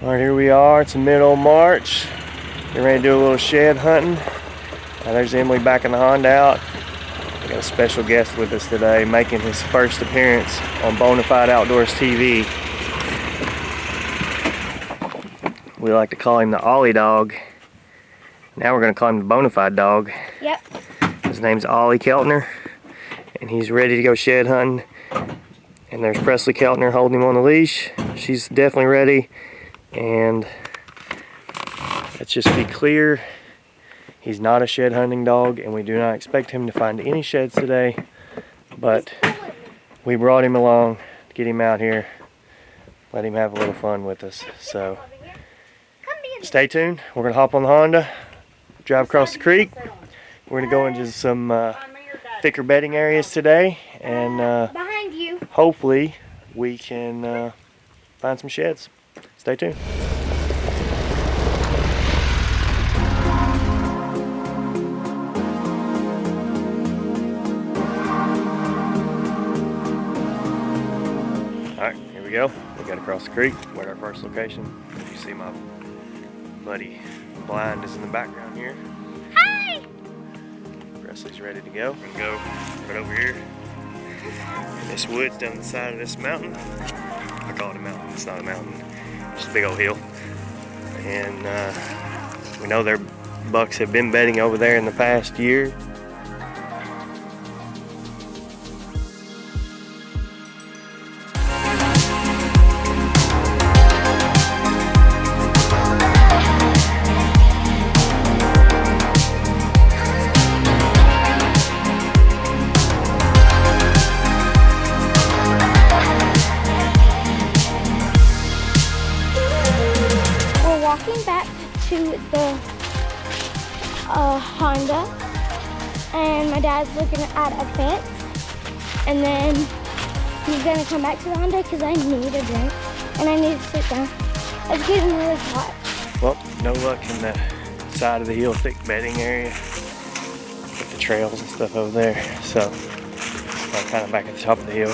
Alright, here we are. It's the middle of March. Getting ready to do a little shed hunting. There's Emily backing the Honda out. We got a special guest with us today, making his first appearance on Bow-nified Outdoors TV. We like to call him the Ollie dog. Now we're going to call him the Bow-nified dog. Yep. His name's Ollie Keltner, and he's ready to go shed hunting. And there's Presley Keltner holding him on the leash. She's definitely ready. And let's just be clear, he's not a shed hunting dog, and we do not expect him to find any sheds today. But we brought him along to get him out here, let him have a little fun with us. So stay tuned. We're going to hop on the Honda, drive across the creek. We're going to go into some thicker bedding areas today, and hopefully we can find some sheds. Stay tuned. Alright, here we go. We got across the creek. We're at our first location. You see my buddy Blind is in the background here. Hi! Presley's ready to go. We're gonna go right over here. This wood's down the side of this mountain. I call it a mountain. It's not a mountain. Just a big old hill. And we know their bucks have been bedding over there in the past year. Back to the Honda, and my dad's looking at a fence, and then he's gonna come back to the Honda because I need a drink and I need to sit down. It's getting really hot. Well, no luck in the side of the hill thick bedding area with the trails and stuff over there, so I'm kind of back at the top of the hill.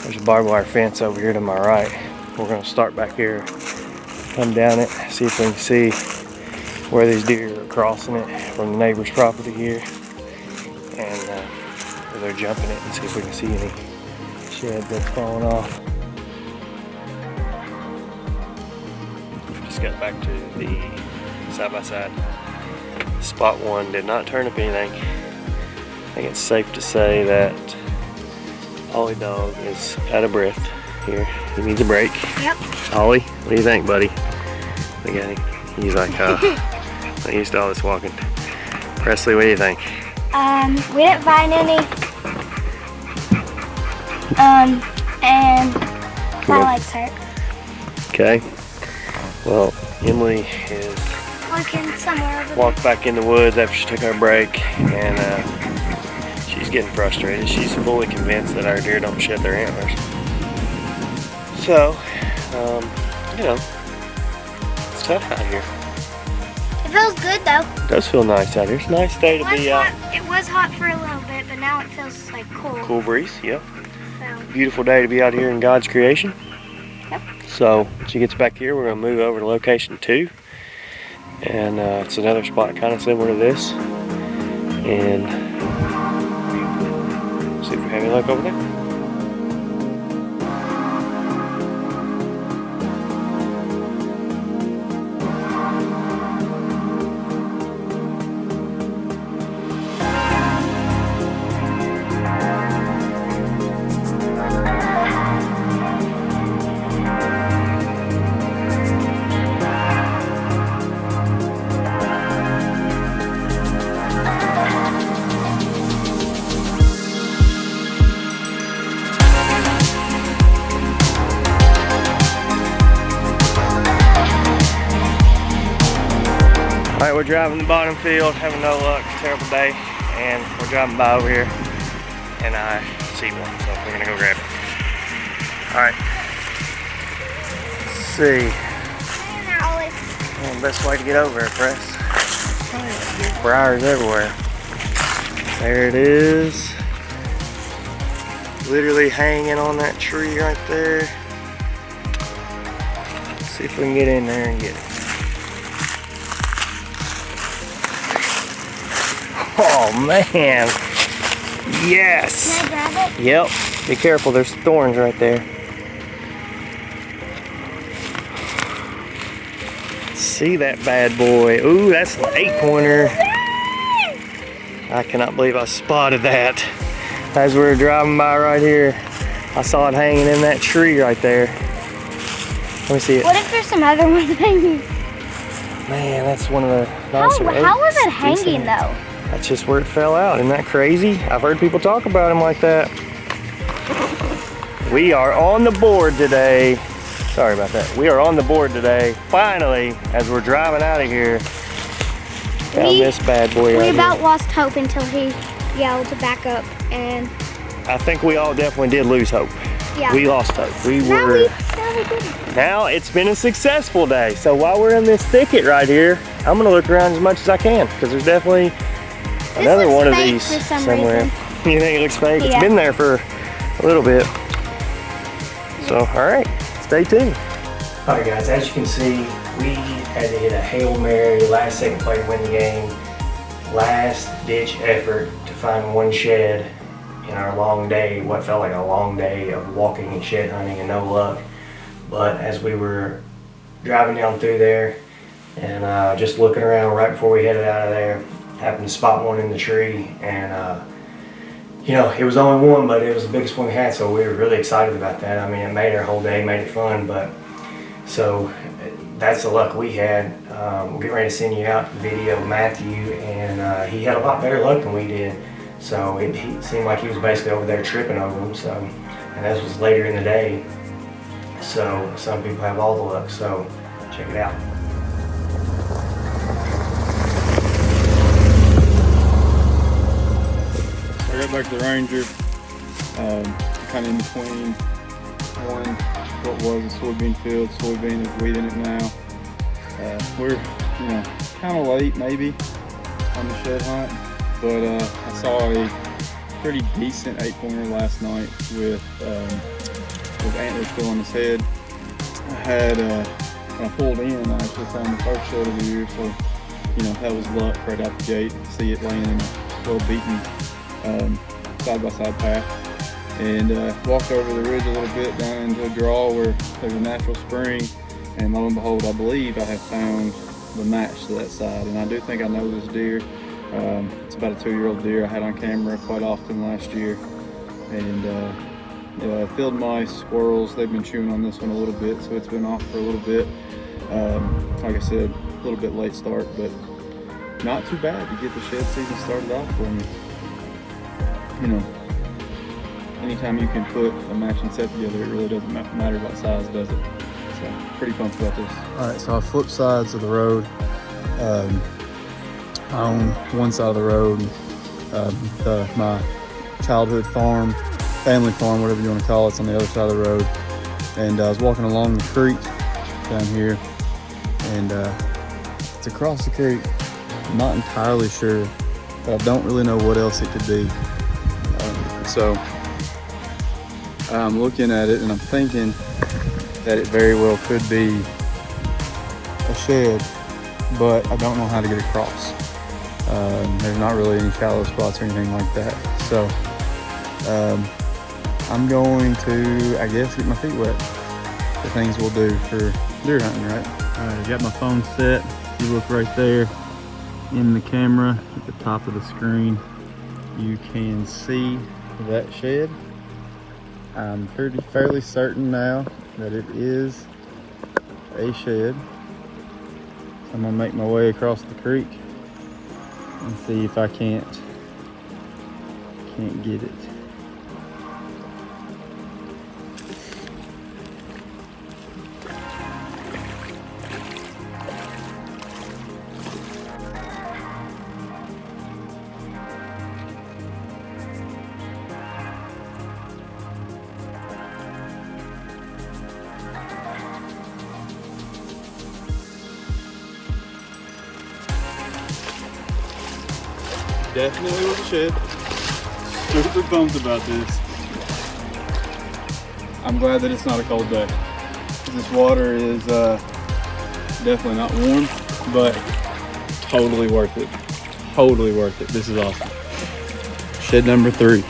There's a barbed wire fence over here to my right. We're going to start back here, come down it, see if we can see where these deer are crossing it from the neighbor's property here, and where they're jumping it, and see if we can see any shed that's falling off. Just got back to the side-by-side. Spot one did not turn up anything. I think it's safe to say that Ollie dog is out of breath here. He needs a break. Yep. Ollie, what do you think, buddy? Look at him. He's like, not used to all this walking. Presley, what do you think? We didn't find any. And my legs hurt. Okay. Well, Emily is walked back in the woods after she took her break, and she's getting frustrated. She's fully convinced that our deer don't shed their antlers. So, you know, it's tough out here. It feels good though. It does feel nice out here. It's a nice day to be out. It was hot for a little bit, but now it feels like cool. Cool breeze, yep. So. Beautiful day to be out here in God's creation. Yep. So, when she gets back here, we're going to move over to location 2. And it's another spot kind of similar to this. And see if we have any luck over there. Alright, we're driving the bottom field, having no luck, terrible day, and we're driving by over here, and I see one, so we're gonna go grab it. Alright, let's see. Well, the best way to get over it, Press. Briars everywhere. There it is. Literally hanging on that tree right there. Let's See if we can get in there and get it. Oh man. Yes. Can I grab it? Yep. Be careful, there's thorns right there. See that bad boy. Ooh, that's an 8-pointer. I cannot believe I spotted that. As we were driving by right here, I saw it hanging in that tree right there. Let me see it. What if there's some other ones hanging? Man, that's one of the nicer How was it hanging decent. though? That's just where it fell out. Isn't that crazy? I've heard people talk about them like that. We are on the board today. Sorry about that. We are on the board today. Finally, as we're driving out of here, found this bad boy right We here. about lost hope until he yelled to back up, and I think we all definitely did lose hope. yeah. We lost hope. Now we didn't. Now it's been a successful day. So while we're in this thicket right here, I'm gonna look around as much as I can because there's definitely another looks one of fake these for some somewhere. reason. You think it looks fake? It's Yeah. been there for a little bit. So, all right, stay tuned. All right, guys, as you can see, we had to hit a Hail Mary, last second play to win the game. Last ditch effort to find one shed in our long day, what felt like a long day of walking and shed hunting and no luck. But as we were driving down through there and just looking around right before we headed out of there, happened to spot one in the tree, and you know, it was only one, but it was the biggest one we had, so we were really excited about that. I mean, it made our whole day, made it fun, but so that's the luck we had. We're getting ready to send you out the video of Matthew, and he had a lot better luck than we did. So it seemed like he was basically over there tripping over them. So, and this was later in the day. So some people have all the luck. So check it out. I got back to the Ranger, kind of in between what was a soybean field. Soybean is wheat in it now. We're, kind of late maybe on the shed hunt, but I saw a pretty decent 8-pointer last night with antlers still on his head. I had, when I pulled in, I actually found the first shed of the year, so that was luck right out the gate. See it laying in a well-beaten side-by-side path, and walked over the ridge a little bit down into a draw where there's a natural spring, and lo and behold, I believe I have found the match to that side, and I do think I know this deer. It's about a 2-year-old deer I had on camera quite often last year, and field mice, squirrels, they've been chewing on this one a little bit, so it's been off for a little bit. Like I said, a little bit late start, but not too bad to get the shed season started off for me. Anytime you can put a matching set together, it really doesn't matter what size, does it? So, pretty pumped about this. All right, so I flipped sides of the road. I own one side of the road, my childhood farm, family farm, whatever you want to call it's on the other side of the road. And I was walking along the creek down here, and it's across the creek. I'm not entirely sure, but I don't really know what else it could be. So I'm looking at it and I'm thinking that it very well could be a shed, but I don't know how to get across. There's not really any shallow spots or anything like that. So I'm going to, I guess, get my feet wet. The things we'll do for deer hunting, right? All right, I got my phone set. If you look right there in the camera at the top of the screen, you can see that shed. I'm fairly certain now that it is a shed. So I'm gonna make my way across the creek and see if I can't get it. Definitely was a shed. Super pumped about this. I'm glad that it's not a cold day. This water is definitely not warm, but totally worth it. Totally worth it. This is awesome. Shed number 3.